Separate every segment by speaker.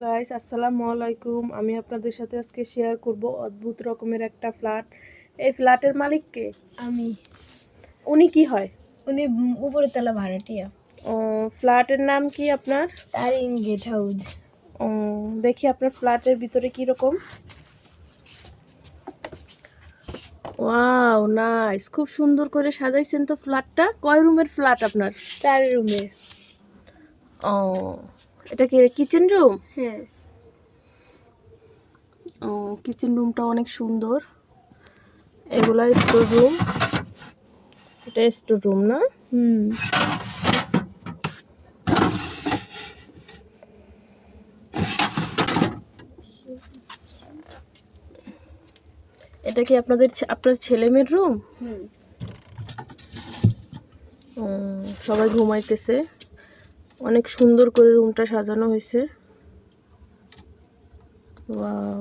Speaker 1: Guys আসসালামু আলাইকুম। আমি আপনাদের সাথে আজকে শেয়ার করব অদ্ভুত রকমের একটা ফ্ল্যাট। এই ফ্ল্যাটের মালিক কে?
Speaker 2: আমি।
Speaker 1: উনি কি হয়?
Speaker 2: উনি উপরের তলা ভাড়াটিয়া।
Speaker 1: ও, ফ্ল্যাটের নাম কি আপনার?
Speaker 2: Tarin gate house.
Speaker 1: ও, দেখি আপনার ফ্ল্যাটের ভিতরে কি রকম। ওয়াও, নাইস, খুব সুন্দর করে সাজাইছেন তো ফ্ল্যাটটা। কয় রুমের ফ্ল্যাট আপনার?
Speaker 2: 4 রুমের।
Speaker 1: ও, এটা কি কিচেন রুম?
Speaker 2: হ্যাঁ।
Speaker 1: ও, কিচেন রুমটা অনেক সুন্দর। এগুলা স্টোর রুম। এটা স্টোর রুম না? এটা কি আপনার ছেলে মেয়ের রুম? সবাই ঘুমাইতেছে। অনেক সুন্দর করে রুমটা সাজানো হয়েছে। ওয়াও,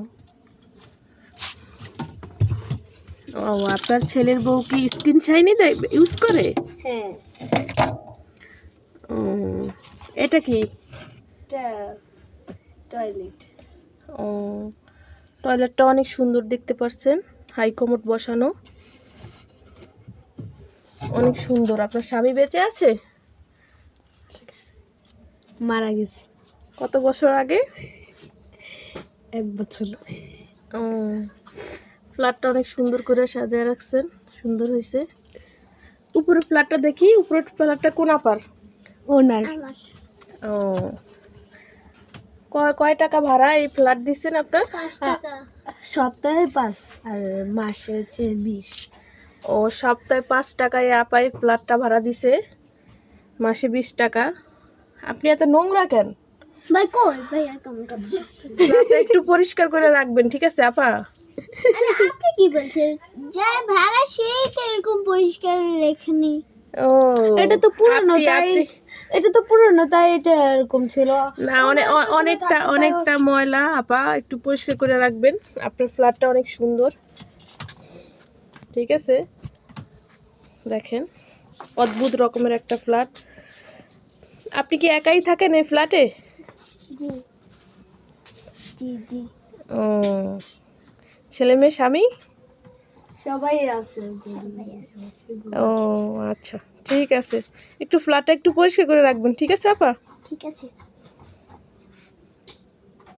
Speaker 1: ও, আপনার ছেলের বউ কি স্কিন শাইনি ইউজ করে?
Speaker 2: হ্যাঁ।
Speaker 1: এটা কি?
Speaker 2: টয়লেট।
Speaker 1: ও, টয়লেটটা অনেক সুন্দর দেখতে পাচ্ছেন। হাই কমোড বসানো, অনেক সুন্দর। আপনার স্বামী বেঁচে আছে?
Speaker 2: মারা গেছে।
Speaker 1: কত বছর আগে?
Speaker 2: 1 বছর।
Speaker 1: ও, ফ্ল্যাটটা অনেক সুন্দর করে সাজিয়ে রাখছেন, সুন্দর হয়েছে। উপরের ফ্ল্যাটটা দেখি, উপরের ফ্ল্যাটটা কোন আপার?
Speaker 2: ওনার।
Speaker 1: ও, কয় টাকা ভাড়া এই ফ্ল্যাট দিচ্ছেন আপনার?
Speaker 2: 5 টাকা। সপ্তাহে 5 আর মাসে হচ্ছে 20।
Speaker 1: ও, সপ্তাহে 5 টাকায় আপাই ফ্ল্যাটটা ভাড়া দিছে, মাসে 20 টাকা। আপনি এত নোংরা কেন?
Speaker 2: ভাই কই ভাই কেমন কথা?
Speaker 1: ফ্ল্যাটটা একটু পরিষ্কার করে রাখবেন, ঠিক আছে আপা?
Speaker 2: আরে আপনি কি বলছেন? যে ভাড়া সেই তো এরকম পরিষ্কার রেখেনি।
Speaker 1: ও,
Speaker 2: এটা তো পুরনো তাই এটা এরকম ছিল
Speaker 1: না, অনেকটা ময়লা আপা, একটু পরিষ্কার করে রাখবেন। আপনার ফ্ল্যাটটা অনেক সুন্দর, ঠিক আছে? দেখেন, অদ্ভুত রকমের একটা ফ্ল্যাট। আপনি কি একাই থাকেন এই ফ্ল্যাটে?
Speaker 2: জি জি জি।
Speaker 1: ও, ছেলে মেয়ে স্বামী?
Speaker 2: সবাই আছে।
Speaker 1: ও, আচ্ছা, ঠিক আছে। একটু ফ্ল্যাটটা একটু পরিষ্কার করে রাখবেন, ঠিক আছে আপা?
Speaker 2: ঠিক আছে।